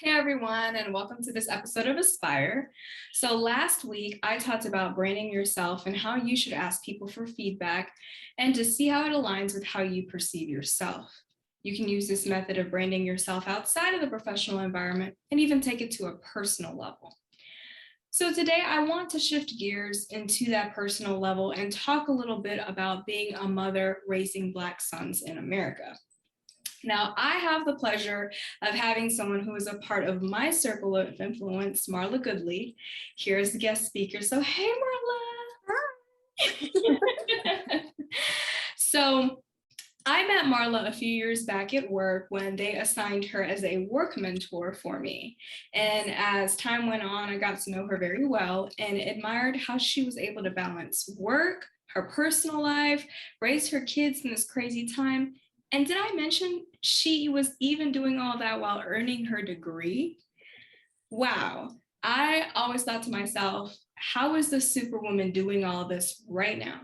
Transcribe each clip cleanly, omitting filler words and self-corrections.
Hey everyone, and welcome to this episode of Aspire. So last week I talked about branding yourself and how you should ask people for feedback and to see how it aligns with how you perceive yourself. You can use this method of branding yourself outside of the professional environment and even take it to a personal level. So today I want to shift gears into that personal level and talk a little bit about being a mother raising Black sons in America. Now, I have the pleasure of having someone who is a part of my circle of influence, Marla Goodley, here as the guest speaker. So, hey, Marla. So, I met Marla a few years back at work when they assigned her as a work mentor for me. And as time went on, I got to know her very well and admired how she was able to balance work, her personal life, raise her kids in this crazy time. And did I mention she was even doing all that while earning her degree? Wow. I always thought to myself, how is this superwoman doing all this right now?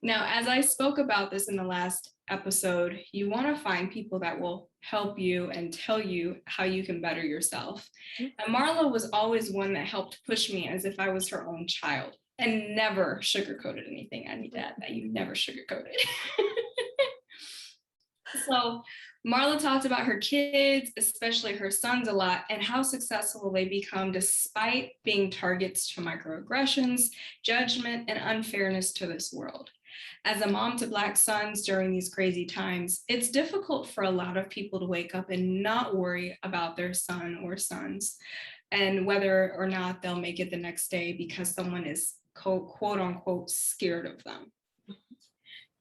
Now, as I spoke about this in the last episode, you want to find people that will help you and tell you how you can better yourself. And Marla was always one that helped push me as if I was her own child and never sugarcoated anything. I need to add that you never sugarcoated. So Marla talked about her kids, especially her sons, a lot, and how successful they become despite being targets to microaggressions, judgment, and unfairness to this world. As a mom to Black sons during these crazy times, it's difficult for a lot of people to wake up and not worry about their son or sons and whether or not they'll make it the next day because someone is quote unquote scared of them.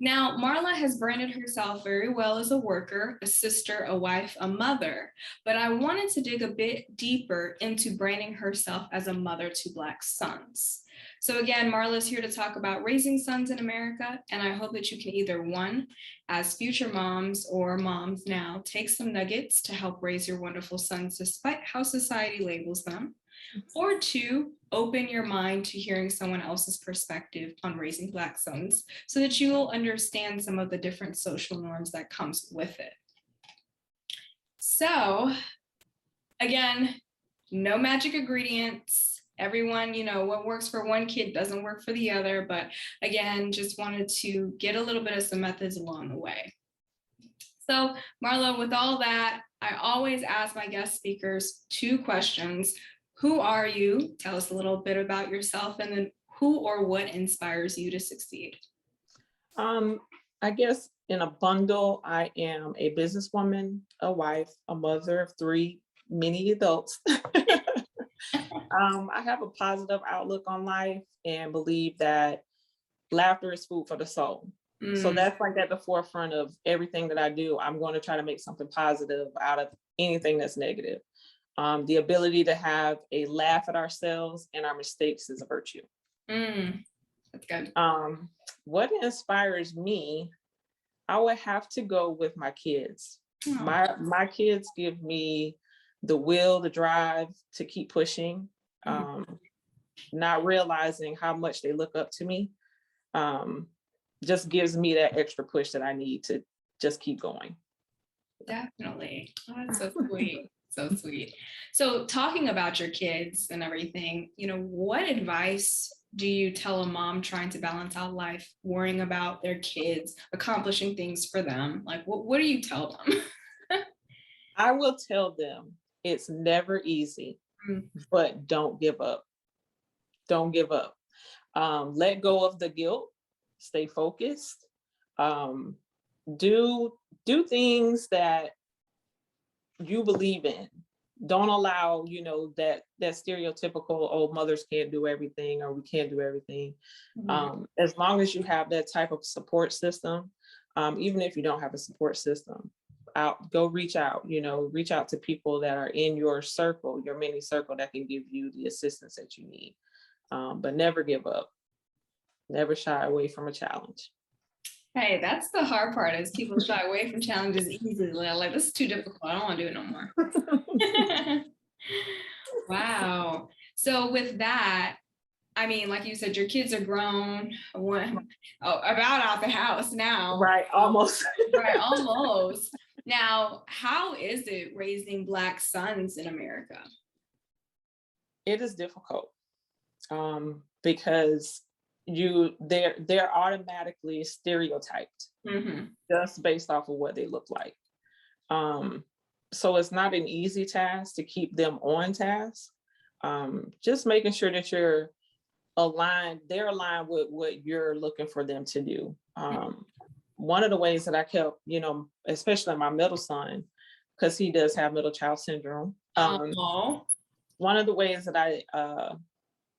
Now, Marla has branded herself very well as a worker, a sister, a wife, a mother, but I wanted to dig a bit deeper into branding herself as a mother to Black sons. So again, Marla's here to talk about raising sons in America, and I hope that you can either one, as future moms or moms now, take some nuggets to help raise your wonderful sons despite how society labels them, or two, open your mind to hearing someone else's perspective on raising Black sons so that you will understand some of the different social norms that comes with it. So again, no magic ingredients. Everyone, what works for one kid doesn't work for the other. But again, just wanted to get a little bit of some methods along the way. So Marla, with all that, I always ask my guest speakers two questions. Who are you? Tell us a little bit about yourself, and then who or what inspires you to succeed? I guess in a bundle, I am a businesswoman, a wife, a mother of three mini adults. I have a positive outlook on life and believe that laughter is food for the soul. So that's like at the forefront of everything that I do. I'm going to try to make something positive out of anything that's negative. The ability to have a laugh at ourselves and our mistakes is a virtue. That's good. What inspires me? I would have to go with my kids. My kids give me the will, the drive to keep pushing, not realizing how much they look up to me. Just gives me that extra push that I need to just keep going. Definitely. Oh, that's so sweet. So sweet. So talking about your kids and everything, what advice do you tell a mom trying to balance out life, worrying about their kids, accomplishing things for them? Like, what do you tell them? I will tell them it's never easy, but don't give up. Don't give up. Let go of the guilt. Stay focused. Do things that you believe in. Don't allow, that stereotypical, oh, mothers can't do everything or we can't do everything. As long as you have that type of support system, even if you don't have a support system, reach out to people that are in your circle, your mini circle, that can give you the assistance that you need. But never give up. Never shy away from a challenge. Hey, that's the hard part, is people shy away from challenges easily. Like, this is too difficult. I don't want to do it no more. Wow. So with that, I mean, like you said, your kids are grown, about out the house now. Right, almost. Right, almost. Now, how is it raising Black sons in America? It is difficult, because they're automatically stereotyped Mm-hmm. just based off of what they look like. Um, so it's not an easy task to keep them on task. Just making sure that they're aligned with what you're looking for them to do. One of the ways that I kept, especially my middle son, because he does have middle child syndrome. Oh, One of the ways that I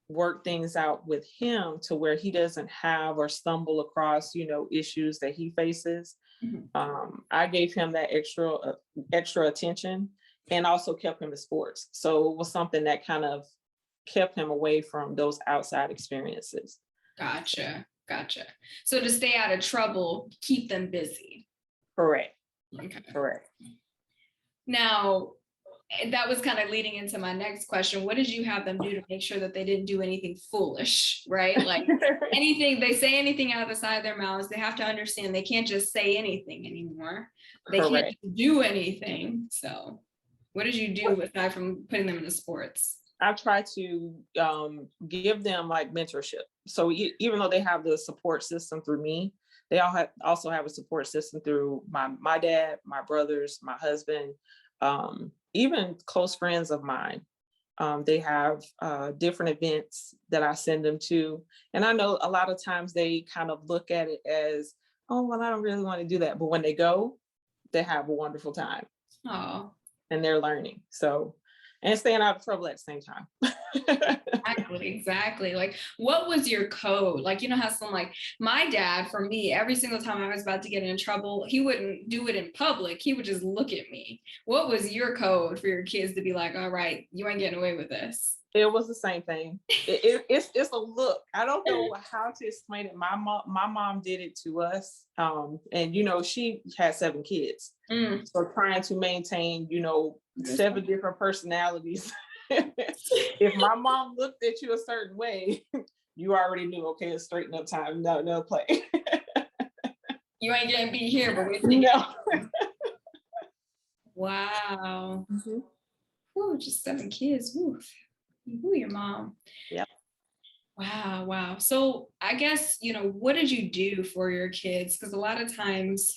work things out with him to where he doesn't have or stumble across, issues that he faces. I gave him that extra attention, and also kept him in sports. So it was something that kind of kept him away from those outside experiences. gotcha. Gotcha. So to stay out of trouble, keep them busy. Correct. Okay. Correct. Now, that was kind of leading into my next question. What did you have them do to make sure that they didn't do anything foolish, right? Like they say anything out of the side of their mouths, they have to understand they can't just say anything anymore. They can't just do anything. So what did you do aside from putting them into sports? I try to give them like mentorship. So even though they have the support system through me, they also have a support system through my dad, my brothers, my husband, even close friends of mine. They have different events that I send them to. And I know a lot of times they kind of look at it as, oh, well, I don't really want to do that. But when they go, they have a wonderful time. Oh, and they're learning. So, and staying out of trouble at the same time. Exactly. Like, what was your code? Like, how some, like my dad, for me, every single time I was about to get in trouble, he wouldn't do it in public. He would just look at me. What was your code for your kids to be like, all right, you ain't getting away with this? It was the same thing. It's a look. I don't know how to explain it. My mom did it to us. And she had 7 kids. So trying to maintain, 7 different personalities. If my mom looked at you a certain way, you already knew, okay, it's straighten up time. No play. You ain't getting beat here, but we're no. Wow. Ooh, just 7 kids. Ooh, your mom. Yep. Wow. So I guess, what did you do for your kids? Because a lot of times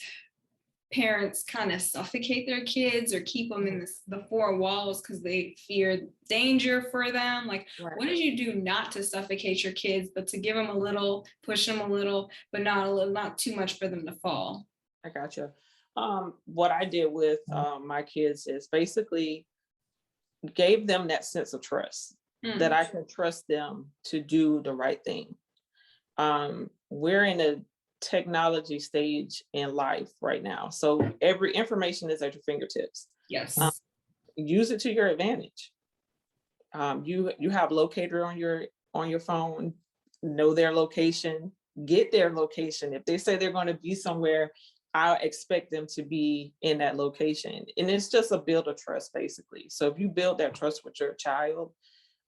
parents kind of suffocate their kids or keep them in the 4 walls because they fear danger for them. Like, right. What did you do not to suffocate your kids, but to give them a little, push them a little, but not too much for them to fall? I gotcha. What I did with my kids is basically gave them that sense of trust, that I can trust them to do the right thing. We're in a technology stage in life right now, so every information is at your fingertips. Yes. Use it to your advantage. You have locator on your phone. Know their location. Get their location. If they say they're going to be somewhere, I expect them to be in that location. And it's just a build of trust, basically. So if you build that trust with your child,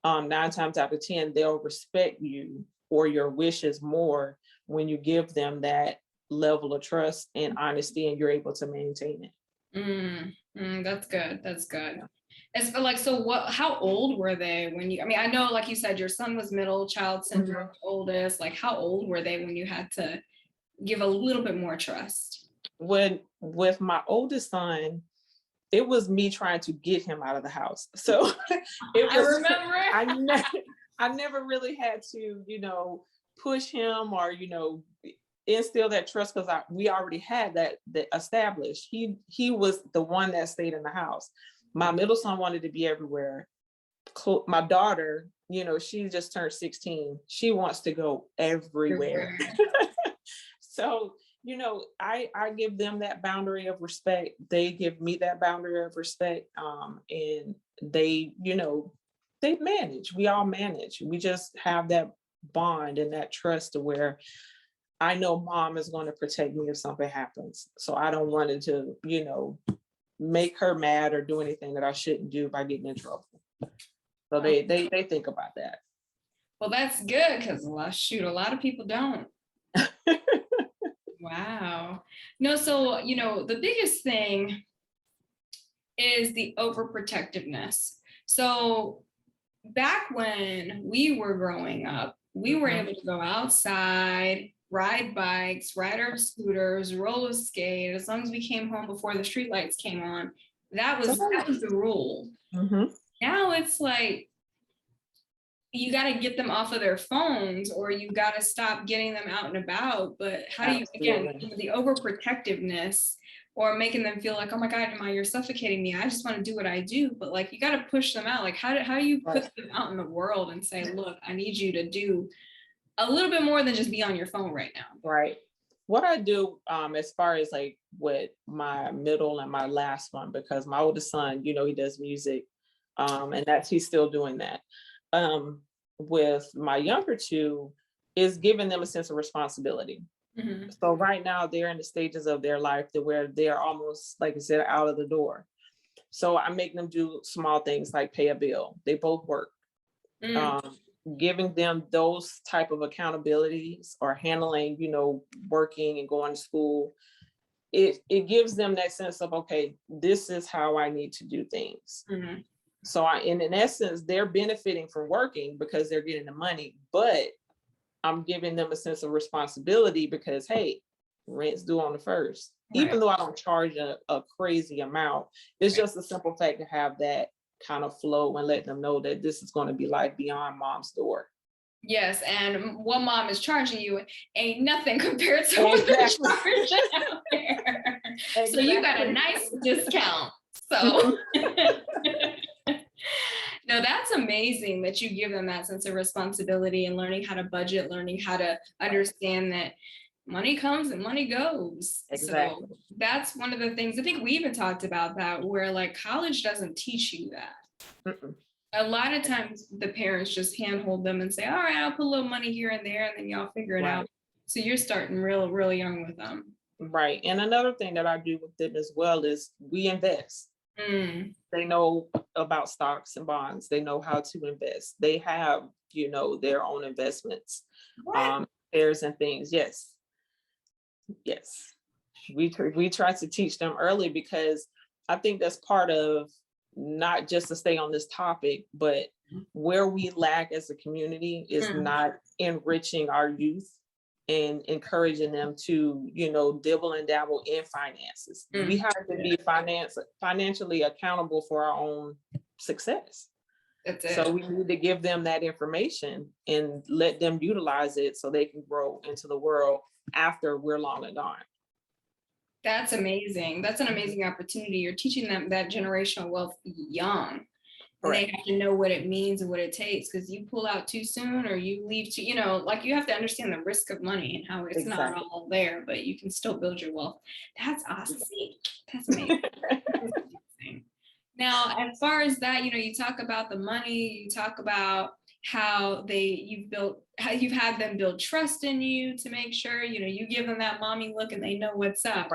9 times out of 10, they'll respect you or your wishes more when you give them that level of trust and honesty, and you're able to maintain it. That's good. That's good. It's like, so how old were they when I know, like you said, your son was middle child syndrome, oldest. Like, how old were they when you had to give a little bit more trust? With my oldest son, it was me trying to get him out of the house. So I remember. I never really had to, push him or, instill that trust, because we already had that established. He was the one that stayed in the house. My middle son wanted to be everywhere. My daughter, she just turned 16. She wants to go everywhere. So, I give them that boundary of respect. They give me that boundary of respect. And they, they manage. We all manage. We just have that bond and that trust to where I know mom is going to protect me if something happens. So I don't want it to, make her mad or do anything that I shouldn't do by getting in trouble. So they think about that. Well, that's good, because a lot of people don't. Wow. No, so, the biggest thing is the overprotectiveness. So back when we were growing up, we were able to go outside, ride bikes, ride our scooters, roller skate. As long as we came home before the streetlights came on, that was the rule. Now it's like, you got to get them off of their phones, or you got to stop getting them out and about. But how do you, again, the overprotectiveness, or making them feel like, oh my God, you're suffocating me. I just want to do what I do. But like, you got to push them out. Like, how do you put them out in the world and say, look, I need you to do a little bit more than just be on your phone right now. Right. What I do, as far as like with my middle and my last one, because my oldest son, you know, he does music, and he's still doing that. With my younger two, is giving them a sense of responsibility. So right now they're in the stages of their life to where they're almost, like I said, out of the door. So I make them do small things like pay a bill. They both work. Giving them those type of accountabilities, or handling, you know, working and going to school, it gives them that sense of, okay, this is how I need to do things. So in essence, they're benefiting from working because they're getting the money, but I'm giving them a sense of responsibility because, hey, rent's due on the 1st. Even though I don't charge a crazy amount, it's just a simple fact to have that kind of flow and let them know that this is going to be like beyond mom's door. Yes, and what mom is charging you ain't nothing compared to what they're charging out there. So you got a nice discount. So no, that's amazing that you give them that sense of responsibility and learning how to budget, learning how to understand that money comes and money goes. Exactly. So that's one of the things, I think we even talked about that, where like college doesn't teach you that. A lot of times the parents just handhold them and say, all right, I'll put a little money here and there, and then y'all figure it out. So you're starting real young with them. Right. And another thing that I do with them as well is we invest. They know about stocks and bonds. They know how to invest. They have, you know, their own investments, shares and things. Yes. We try to teach them early, because I think that's part of, not just to stay on this topic, but where we lack as a community is not enriching our youth and encouraging them to, you know, dibble and dabble in finances. We have to be financially accountable for our own success. That's it. So we need to give them that information and let them utilize it so they can grow into the world after we're long and gone. That's amazing. That's an amazing opportunity. You're teaching them that generational wealth young. And they have to know what it means and what it takes, because you pull out too soon or you leave too, you know, like you have to understand the risk of money and how it's not all there, but you can still build your wealth. That's awesome. That's amazing. Now, as far as that, you know, you talk about the money, you talk about how you've had them build trust in you to make sure, you know, you give them that mommy look and they know what's up.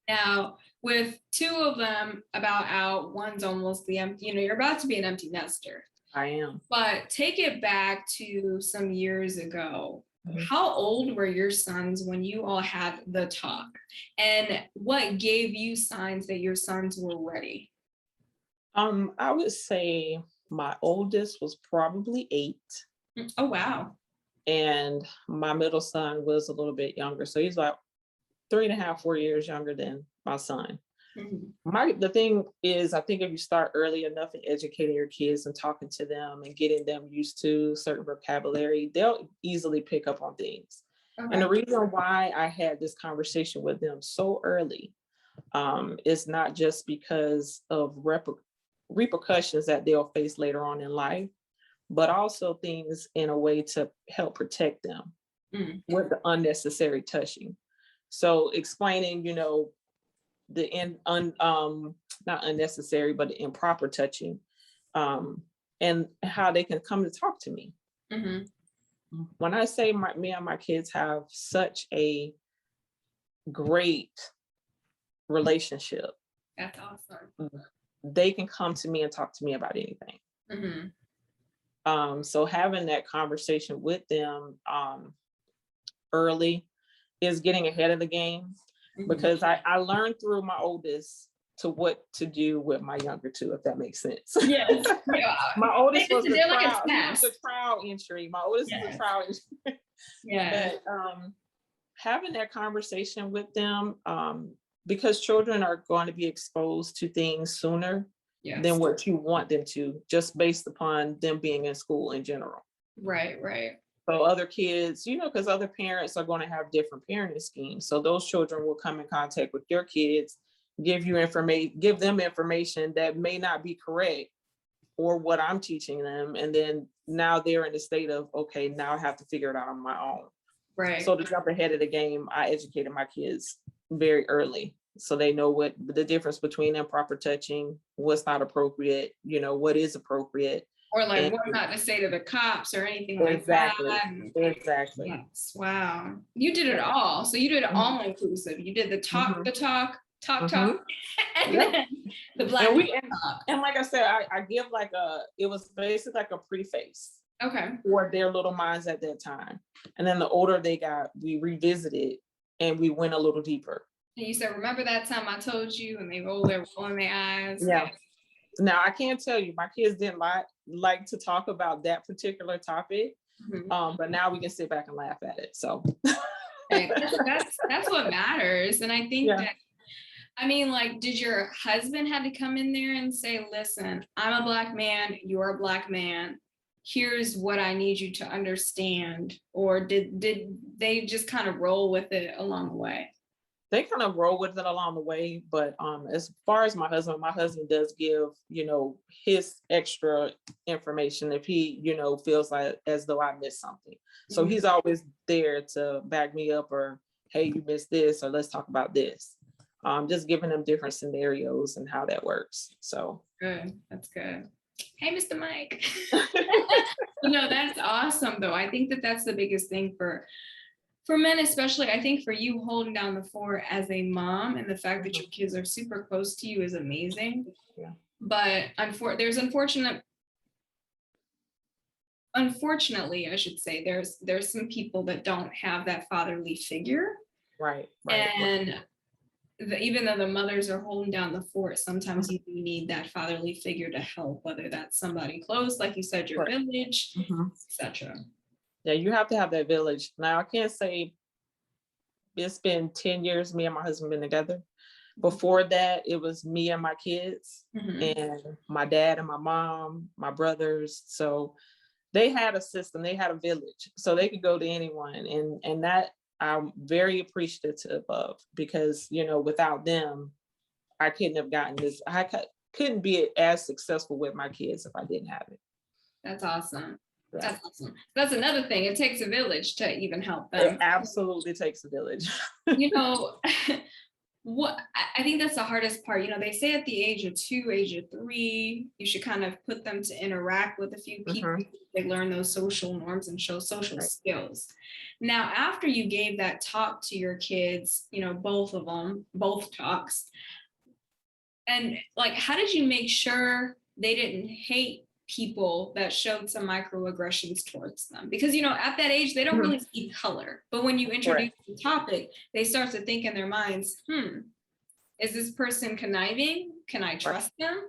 Now, with two of them about out, one's almost the empty, you know, you're about to be an empty nester. I am. But take it back to some years ago. How old were your sons when you all had the talk? And what gave you signs that your sons were ready? I would say my oldest was probably 8. Oh, wow. And my middle son was a little bit younger. So he's about 3.5, 4 years younger than my son. The thing is, I think if you start early enough in educating your kids and talking to them and getting them used to certain vocabulary, they'll easily pick up on things. And the reason why I had this conversation with them so early is not just because of repercussions that they'll face later on in life, but also things in a way to help protect them with the unnecessary touching. So explaining, you know, not unnecessary, but the improper touching, and how they can come to talk to me. When I say me and my kids have such a great relationship. That's awesome. They can come to me and talk to me about anything. So having that conversation with them early is getting ahead of the game, because I learned through my oldest to what to do with my younger two, if that makes sense. Yes. Yeah. My oldest was the They're like a trial, he was test. the trial entry. My oldest is the Yes. trial entry. Yeah. But having that conversation with them, because children are going to be exposed to things sooner than Yes. what you want them to, just based upon them being in school in general. Right. Right. So other kids, because other parents are going to have different parenting schemes. So those children will come in contact with your kids, give them information that may not be correct or what I'm teaching them. And then now they're in the state of, okay, now I have to figure it out on my own. Right. So to jump ahead of the game, I educated my kids very early. So they know what the difference between improper touching, what's not appropriate, what is appropriate. Or like And what not to say to the cops or anything like that. Exactly. Yes. Wow. You did it all. So you did it all inclusive. You did the talk, and then the black talk. And like I said, I give it was basically like a preface. Okay. For their little minds at that time. And then the older they got, we revisited and we went a little deeper. And you said, remember that time I told you, and they rolling their eyes. Yeah. Now I can't tell you, my kids didn't like to talk about that particular topic. But now we can sit back and laugh at it. So that's what matters. And I think that, did your husband have to come in there and say, listen, I'm a Black man, you're a Black man, here's what I need you to understand? Or did they just kind of roll with it along the way? They kind of roll with it along the way, but as far as my husband does give, his extra information if he, feels like as though I missed something. So he's always there to back me up, or, hey, you missed this, or let's talk about this. Just giving them different scenarios and how that works. So good. That's good. Hey, Mr. Mike. No, that's awesome though. I think that that's the biggest thing for men, especially. I think for you holding down the fort as a mom, and the fact that your kids are super close to you is amazing. Yeah. But unfortunately, I should say, there's some people that don't have that fatherly figure. Right. And even though the mothers are holding down the fort, sometimes you need that fatherly figure to help, whether that's somebody close, like you said, your village, etc. Yeah, you have to have that village. Now, I can't say it's been 10 years me and my husband been together. Before that, it was me and my kids, and my dad and my mom, my brothers. So they had a system, they had a village, so they could go to anyone. And that I'm very appreciative of, because, without them, I couldn't have gotten this. I couldn't be as successful with my kids if I didn't have it. That's awesome. That's awesome. That's another thing. It takes a village to even help them. It absolutely takes a village. What I think that's the hardest part. They say at the age of 2, age of 3, you should kind of put them to interact with a few people. They learn those social norms and show social skills. Now, after you gave that talk to your kids, both of them, both talks, and how did you make sure they didn't hate people that showed some microaggressions towards them? Because at that age they don't really see color, but when you introduce the topic, they start to think in their minds, is this person conniving? Can I trust them?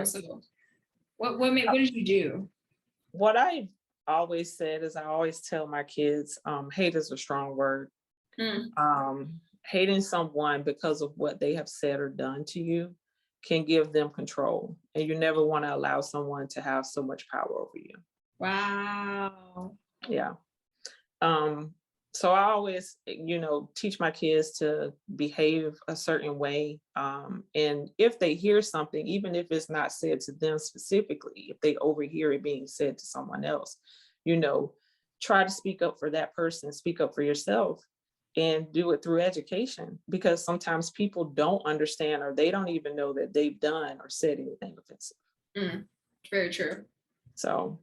So what did you do? What I always said is, I always tell my kids, hate is a strong word. Hating someone because of what they have said or done to you can give them control, and you never want to allow someone to have so much power over you. Wow. Yeah. So I always, teach my kids to behave a certain way. And if they hear something, even if it's not said to them specifically, if they overhear it being said to someone else, try to speak up for that person, speak up for yourself, and do it through education, because sometimes people don't understand, or they don't even know that they've done or said anything offensive. Very true. So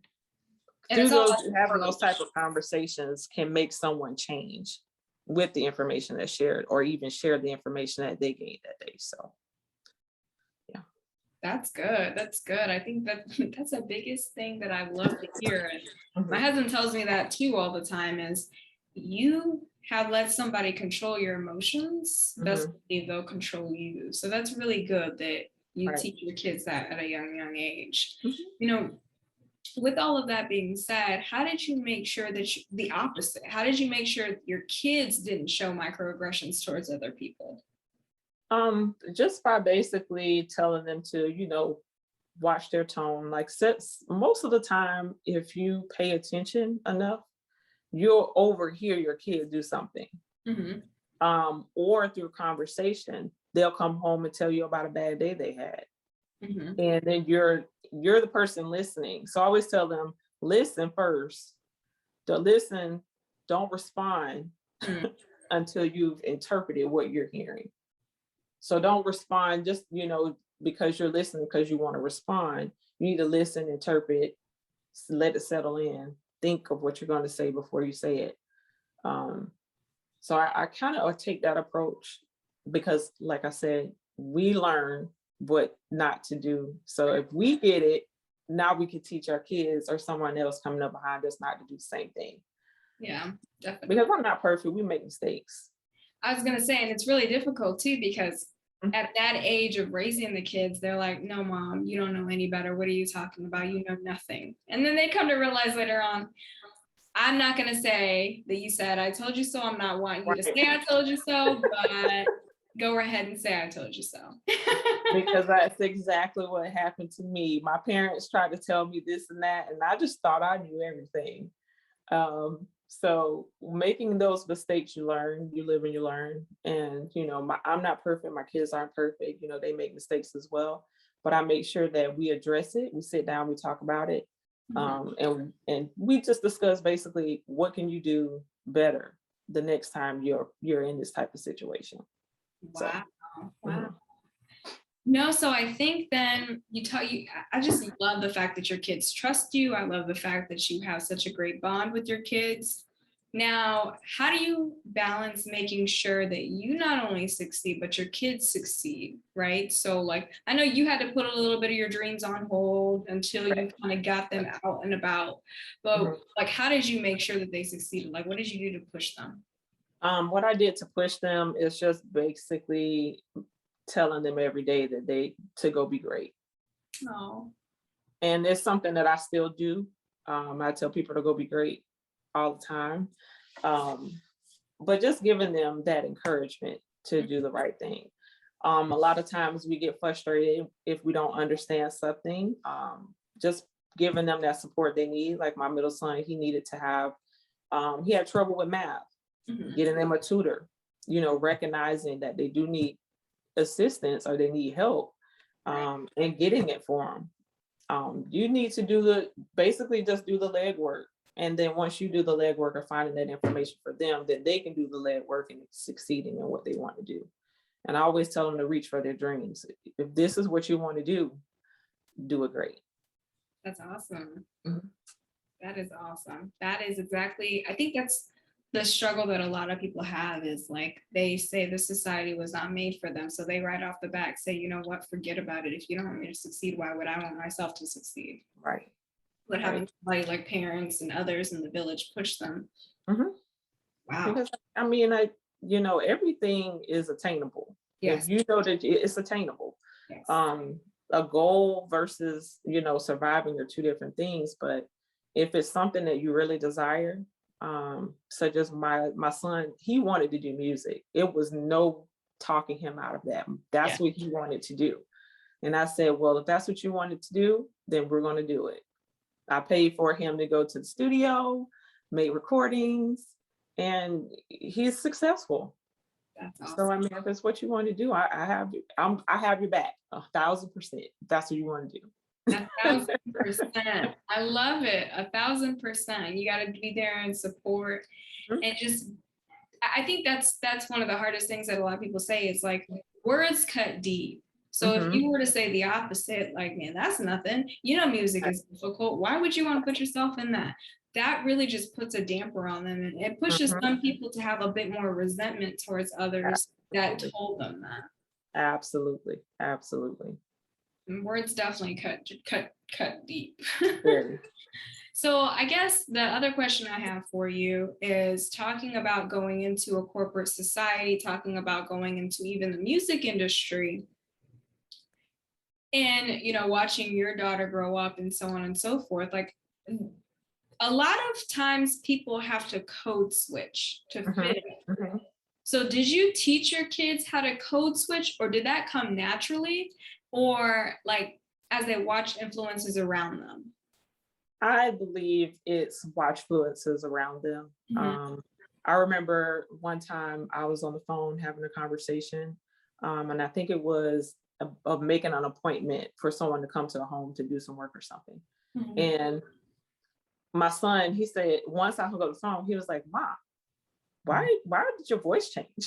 and having those type of conversations can make someone change with the information that's shared, or even share the information that they gained that day. So yeah. That's good. That's good. I think that's the biggest thing that I love to hear. And my husband tells me that too all the time, is you have let somebody control your emotions, best believe they'll control you. So that's really good that you Right. teach your kids that at a young age. Mhm. You know, with all of that being said, how did you make sure that the opposite? How did you make sure your kids didn't show microaggressions towards other people? Just by basically telling them to, watch their tone. Like, most of the time, if you pay attention enough, you'll overhear your kid do something. Mm-hmm. Or through conversation, they'll come home and tell you about a bad day they had. Mm-hmm. And then you're the person listening. So I always tell them, listen first. Listen, don't respond Mm-hmm. until you've interpreted what you're hearing. So don't respond just, because you're listening because you want to respond. You need to listen, interpret, let it settle in, think of what you're going to say before you say it. So I kind of take that approach because, like I said, we learn what not to do. So if we get it, now we can teach our kids or someone else coming up behind us not to do the same thing. Yeah, definitely. Because I'm not perfect. We make mistakes. I was going to say, and it's really difficult too, because Mhm. at that age of raising the kids, they're like, no, mom, you don't know any better. What are you talking about? You know nothing. And then they come to realize later on, I'm not going to say that you said, I told you so. I'm not wanting you to say I told you so, but go ahead and say I told you so. Because that's exactly what happened to me. My parents tried to tell me this and that, and I just thought I knew everything. So making those mistakes, you learn, you live and you learn. And, I'm not perfect. My kids aren't perfect. They make mistakes as well, but I make sure that we address it. We sit down, we talk about it. And we just discuss basically what can you do better the next time you're in this type of situation. Wow. So, wow. No, so I think then I just love the fact that your kids trust you. I love the fact that you have such a great bond with your kids. Now, how do you balance making sure that you not only succeed, but your kids succeed, right? So, like, I know you had to put a little bit of your dreams on hold until you kind of got them out and about, but like, how did you make sure that they succeeded? Like, what did you do to push them? What I did to push them is just basically telling them every day that they to go be great. Oh, And it's something that I still do. I tell people to go be great all the time. But just giving them that encouragement to do the right thing. A lot of times we get frustrated if we don't understand something. Just giving them that support they need. Like my middle son, he needed to have, he had trouble with math, getting them a tutor, recognizing that they do need assistance or they need help, and getting it for them. You need to basically just do the legwork. And then once you do the legwork of finding that information for them, then they can do the legwork and succeeding in what they want to do. And I always tell them to reach for their dreams. If this is what you want to do it great. that's awesome. That is awesome. That is exactly, I think that's the struggle that a lot of people have is like they say the society was not made for them. So they right off the bat say, you know what, forget about it. If you don't want me to succeed, why would I want myself to succeed? Right. But having somebody like parents and others in the village push them. Wow. Because everything is attainable. Yes. If you know that it's attainable. Yes. A goal versus, surviving are two different things. But if it's something that you really desire, such as my son, he wanted to do music. It was no talking him out of that. That's what he wanted to do. And I said, well, if that's what you wanted to do, then we're going to do it. I paid for him to go to the studio, make recordings, and he's successful. That's awesome. So I mean, if it's what you want to do, I have your back 1,000%. If that's what you want to do. 1,000%. I love it. 1,000%. You got to be there and support, and just. I think that's one of the hardest things that a lot of people say is like words cut deep. So if you were to say the opposite, like, man, that's nothing. Music is difficult. Why would you want to put yourself in that? That really just puts a damper on them, and it pushes some people to have a bit more resentment towards others that told them that. Absolutely. And words definitely cut deep. Very. So I guess the other question I have for you is talking about going into a corporate society, talking about going into even the music industry, and watching your daughter grow up and so on and so forth. Like, a lot of times people have to code switch to Mhm, fit in. mhm. So did you teach your kids how to code switch, or did that come naturally, or like as they watched influences around them? I believe it's watchfluences around them. Mhm. I remember one time I was on the phone having a conversation, and I think it was of making an appointment for someone to come to the home to do some work or something. Mhm. And my son, he said, once I hung up the phone, he was like, "Mom, why did your voice change?"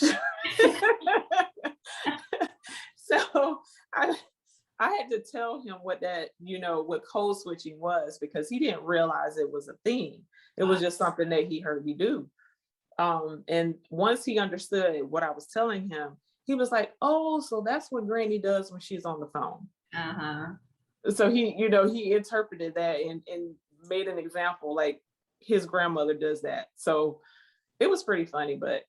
So I I had to tell him what that, what code switching was, because he didn't realize it was a thing. It was just something that he heard me do. And once he understood what I was telling him, he was like, "Oh, so that's what Granny does when she's on the phone." Uh-huh. So he interpreted that and made an example like his grandmother does that. So it was pretty funny, but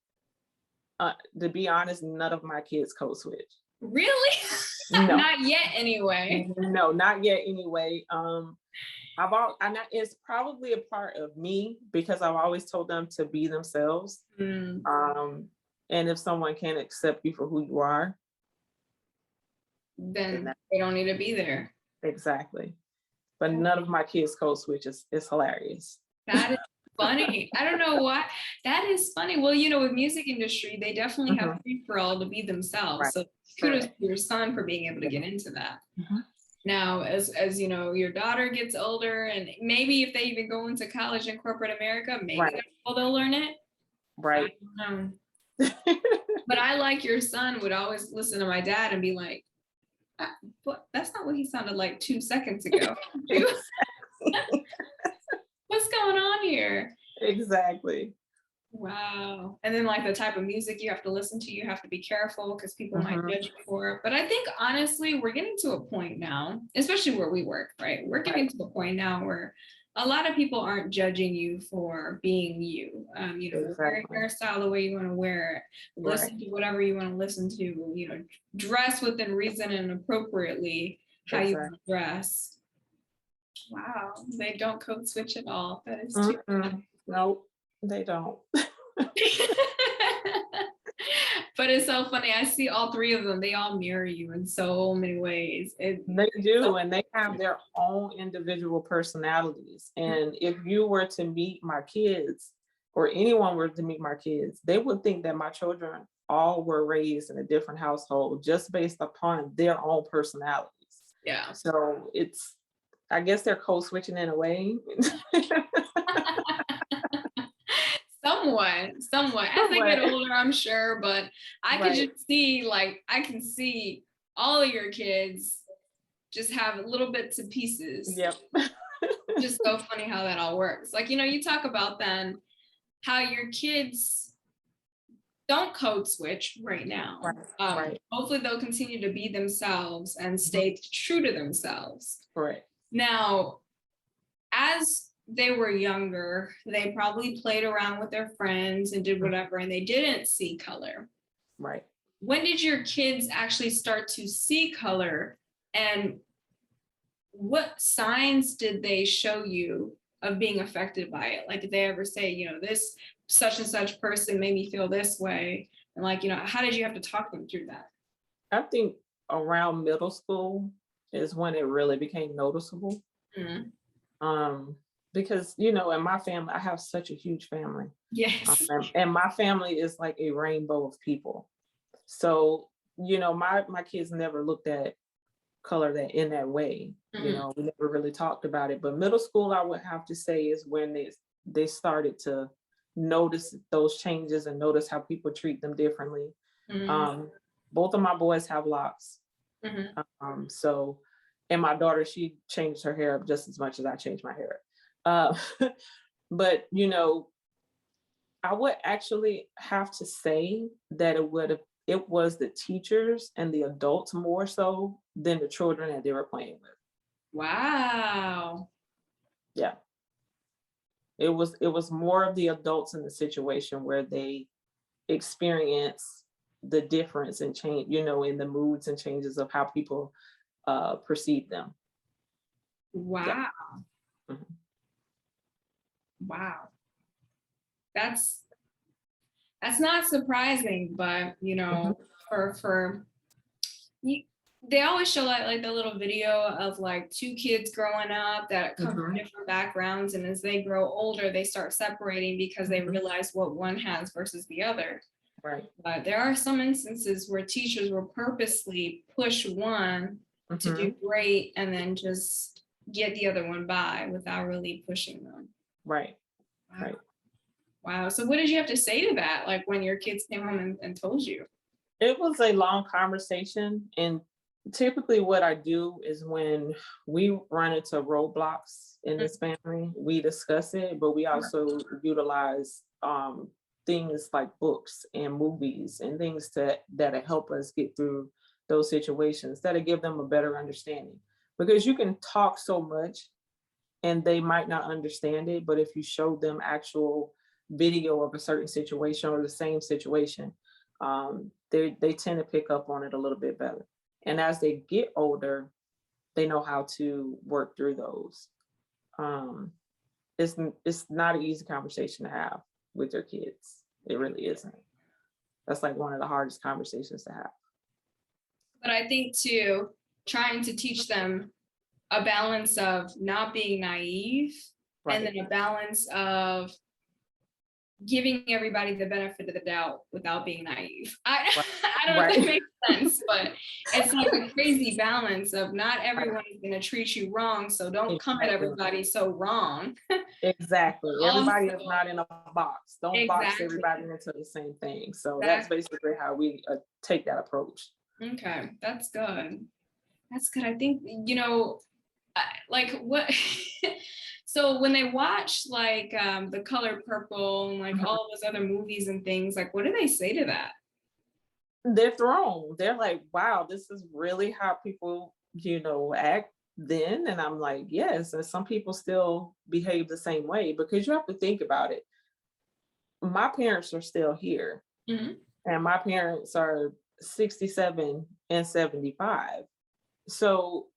to be honest, none of my kids code switch. Really? No, Not yet, anyway. no, not yet. Anyway, it's probably a part of me because I've always told them to be themselves. Mm, Um, and if someone can't accept you for who you are, then then they don't need to be there. exactly. But none of my kids code switches. It's hilarious. That is funny. I don't know why. That is funny. Well, with music industry, they definitely have Mhm. free for all to be themselves. Right. So kudos to Correct. your son for being able to Yeah. get into that. Mhm. Now, as your daughter gets older, and maybe if they even go into college in corporate America, maybe Right. that's how they'll learn it. I Right. don't know. But I, like your son, would always listen to my dad and be like, but that's not what he sounded like 2 seconds ago. What's going on here? Exactly. Wow. And then like the type of music you have to listen to, you have to be careful because people might Mhm. judge you for it. But I think honestly, we're getting to a point now, especially where we work, right? We're getting Right. to a point now where a lot of people aren't judging you for being you. Wear Exactly. your hairstyle the way you want to wear it, Right. listen to whatever you want to listen to, dress within reason and appropriately how you want Exactly. to dress. Wow. They don't code switch at all. That is too Mm-mm. Nope, they don't. But it's so funny. I see all three of them. They all mirror you in so many ways. They So do, and they have their own individual personalities. And if you were to meet my kids, or anyone were to meet my kids, they would think that my children all were raised in a different household just based upon their own personalities. yeah. So I guess they're code switching in a way. Somewhat. As they get Somewhat. older, I'm sure, but I could Right. just see, like, I can see all of your kids just have little bits and pieces. Yep. Just so funny how that all works. Like, you talk about then how your kids don't code switch right now. Right. Right. Hopefully they'll continue to be themselves and Mhm. stay true to themselves. Correct. Now, as they were younger, they probably played around with their friends and did Mhm. whatever, and they didn't see color. Right. When did your kids actually start to see color? And what signs did they show you of being affected by it? Like, did they ever say, this such and such person made me feel this way? And like, how did you have to talk them through that? I think around middle school is when it really became noticeable. Mm. Um, because in my family, I have such a huge family. Yes. And my family is like a rainbow of people. So, my kids never looked at color that in that way. Mhm. We never really talked about it. But middle school, I would have to say, is when they started to notice those changes and notice how people treat them differently. Mhm. Um, Both of my boys have locks. Mhm. So, and my daughter, she changed her hair up just as much as I changed my hair. Uh, but I would actually have to say that it was the teachers and the adults more so than the children that they were playing with. Wow. Yeah. It was more of the adults in the situation where they experience the difference and change, in the moods and changes of how people perceive them. Yeah. Wow. Mhm. Wow. That's not surprising, but Mhm. for you, they always show like the little video of like two kids growing up that come from Mhm. different backgrounds, and as they grow older, they start separating because they Mhm. realize what one has versus the other. Right. But there are some instances where teachers will purposely push one to do Mhm. great and then just get the other one by without really pushing them. Right. Wow. Right. Wow. So what did you have to say to that? Like when your kids came home and told you? It was a long conversation, and typically what I do is when we run into roadblocks in this family, we discuss it, but we also utilize things like books and movies and things that help us get through those situations, that'll give them a better understanding. Because you can talk so much and they might not understand it, but if you show them actual video of a certain situation or the same situation, they tend to pick up on it a little bit better. And as they get older, they know how to work through those. Um, it's not an easy conversation to have with your kids. It really isn't. That's like one of the hardest conversations to have. But I think too, trying to teach them a balance of not being naive and Right. then a balance of giving everybody the benefit of the doubt without being naive. Right. I don't know if that Right. makes sense, but it's like a crazy balance of not everyone is going to treat you wrong. So don't come at Exactly. everybody so wrong. Exactly. Also, Everybody is not in a box. Don't box exactly. everybody into the same thing. So that's Exactly. basically how we take that approach. Okay, that's good. That's good. I think, like what so when they watch like The Color Purple and like Mhm. all those other movies and things, like what do they say to that? They're thrown. They're like, wow, this is really how people, act then. And I'm like, yes. And some people still behave the same way because you have to think about it. My parents are still here, Mhm. and my parents are 67 and 75. So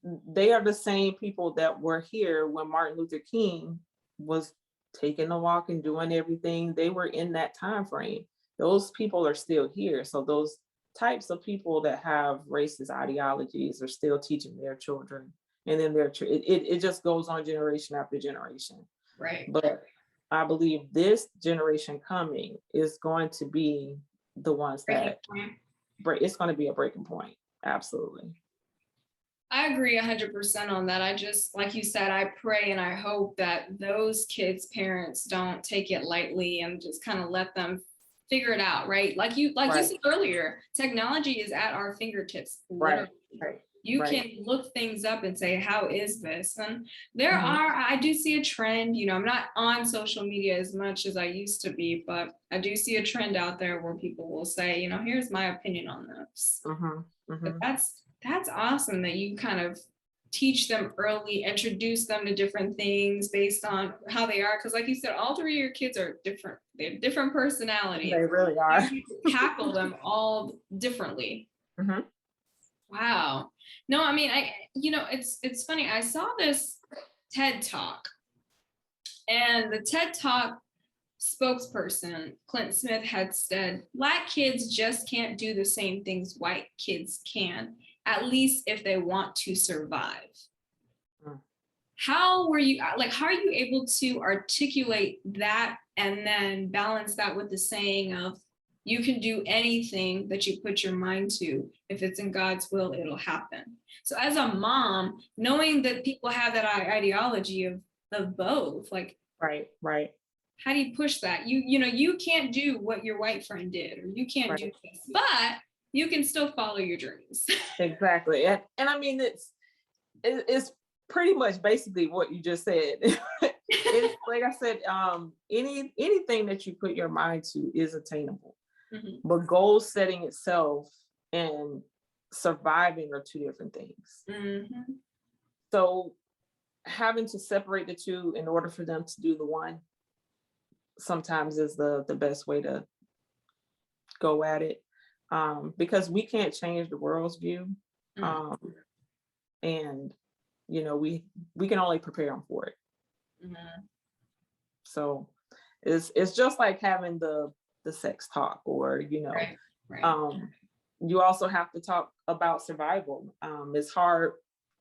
they are the same people that were here when Martin Luther King was taking a walk and doing everything. They were in that time frame. Those people are still here. So those types of people that have racist ideologies are still teaching their children. And then it just goes on generation after generation. Right. But I believe this generation coming is going to be the ones Breaking that point. it's going to be a breaking point. Absolutely. I agree 100% on that. I just, like you said, I pray and I hope that those kids' parents don't take it lightly and just kind of let them figure it out, right? Like you Right. said earlier, technology is at our fingertips, Right. literally. Right. You Right. can look things up and say, how is this? And Mhm. I do see a trend, I'm not on social media as much as I used to be, but I do see a trend out there where people will say, here's my opinion on this. Mhm. But Mhm. that's awesome that you kind of teach them early, introduce them to different things based on how they are. Because like you said, all three of your kids are different. They have different personalities. They really You are. need to tackle them all differently. Mhm. Wow. No, I mean, it's funny. I saw this TED Talk, and the TED Talk spokesperson, Clint Smith, had said, Black kids just can't do the same things white kids can, at least if they want to survive. Mm. How are you able to articulate that and then balance that with the saying of, you can do anything that you put your mind to. If it's in God's will, it'll happen. So as a mom, knowing that people have that ideology of both, like, Right. Right. how do you push that? You can't do what your white friend did, or you can't do Right. this, but you can still follow your dreams. Exactly. And I mean, it's pretty much basically what you just said. It's like I said, anything that you put your mind to is attainable. Mhm. But goal setting itself and surviving are two different things. Mhm. So having to separate the two in order for them to do the one sometimes is the best way to go at it, because we can't change the world's view, um, and we can only prepare them for it. Mhm. So it's just like having the sex talk, or Right, right. you also have to talk about survival. It's hard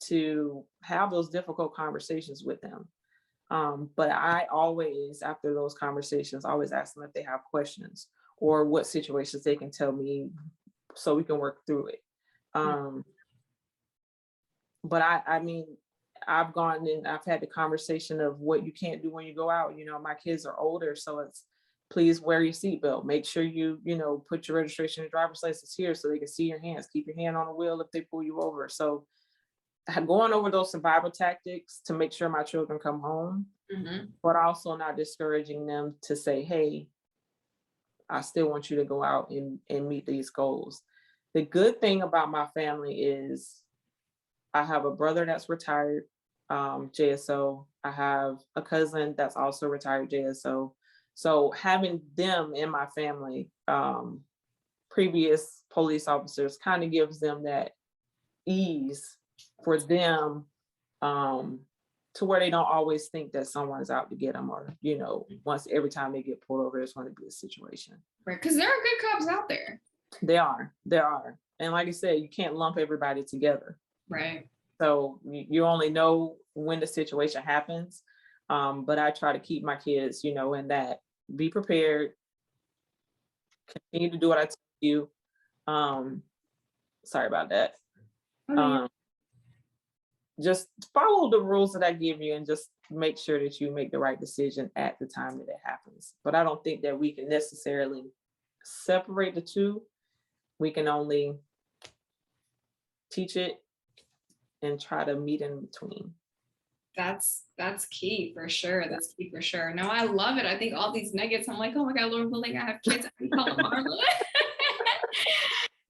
to have those difficult conversations with them. But I always, after those conversations, always ask them if they have questions or what situations they can tell me so we can work through it. Um, but I mean, I've gone and I've had the conversation of what you can't do when you go out. My kids are older, so it's please wear your seatbelt. Make sure you put your registration and driver's license here so they can see your hands. Keep your hand on the wheel if they pull you over. So going over those survival tactics to make sure my children come home, but also not discouraging them to say, hey, I still want you to go out and meet these goals. The good thing about my family is I have a brother that's retired, JSO. I have a cousin that's also retired JSO. So having them in my family, previous police officers, kind of gives them that ease for them, to where they don't always think that someone's out to get them, or once every time they get pulled over, there's going to be a situation. Right, because there are good cops out there. There are, and like I said, you can't lump everybody together. Right. So you only know when the situation happens. But I try to keep my kids, in that be prepared, continue to do what I tell you. Sorry about that. Just follow the rules that I give you and just make sure that you make the right decision at the time that it happens. But I don't think that we can necessarily separate the two. We can only teach it and try to meet in between. That's key for sure. That's key for sure. No, I love it. I think all these nuggets, I'm like, oh my God, Lord willing, I have kids. I can call them Marla.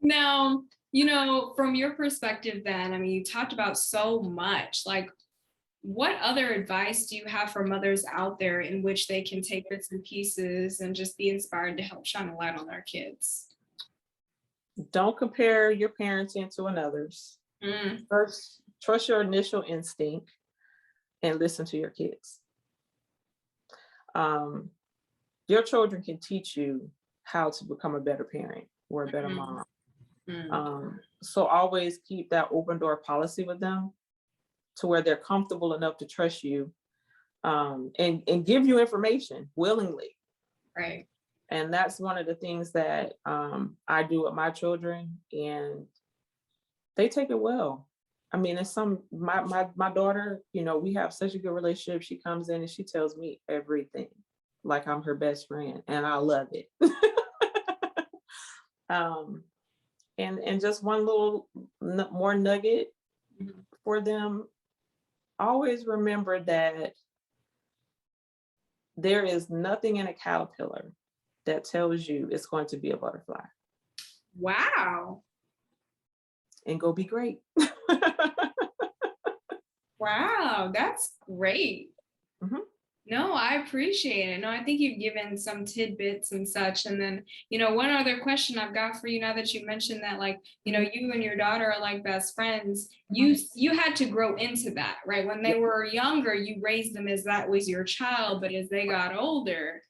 Now, from your perspective then, I mean, you talked about so much, like what other advice do you have for mothers out there in which they can take bits and pieces and just be inspired to help shine a light on their kids? Don't compare your parenting to another's. First, trust your initial instinct and listen to your kids. Your children can teach you how to become a better parent or a better mom. So always keep that open door policy with them to where they're comfortable enough to trust you, and give you information willingly. Right. And that's one of the things that I do with my children, and they take it well. I mean, it's my daughter, we have such a good relationship. She comes in and she tells me everything like I'm her best friend, and I love it. And just one little more nugget for them. Always remember that there is nothing in a caterpillar that tells you it's going to be a butterfly. Wow. And go be great. Wow, that's great. No, I appreciate it. No, I think you've given some tidbits and such. And then, one other question I've got for you now that you mentioned that, like, you and your daughter are like best friends. You had to grow into that, right? When they were younger, you raised them as that was your child. But as they got older,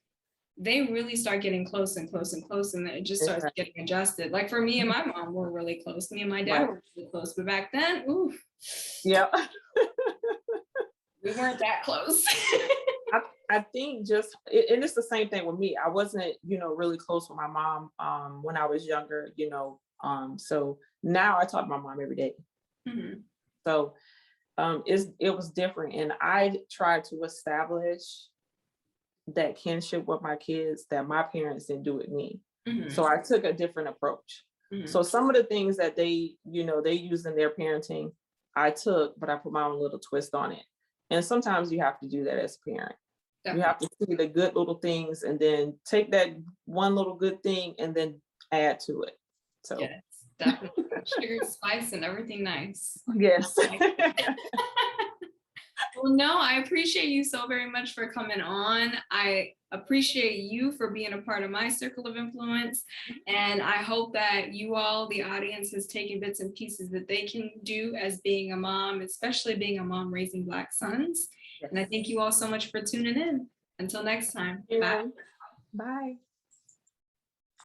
they really start getting close and close and close, and it just starts getting adjusted. Like for me and my mom were really close. Me and my dad were really close. But back then, oof. Yeah. We weren't that close. I think and it's the same thing with me. I wasn't, really close with my mom when I was younger, so now I talk to my mom every day. So it was different. And I tried to establish that kinship with my kids that my parents didn't do with me. So I took a different approach. So some of the things that they use in their parenting, I took, but I put my own little twist on it. And sometimes you have to do that as a parent. Definitely. You have to see the good little things and then take that one little good thing and then add to it. So yes, definitely. Sugar, spice, and everything nice. Yes. Well, no, I appreciate you so very much for coming on. I appreciate you for being a part of my circle of influence. And I hope that you all, the audience, has taken bits and pieces that they can do as being a mom, especially being a mom raising Black sons. And I thank you all so much for tuning in. Until next time. Bye. Bye.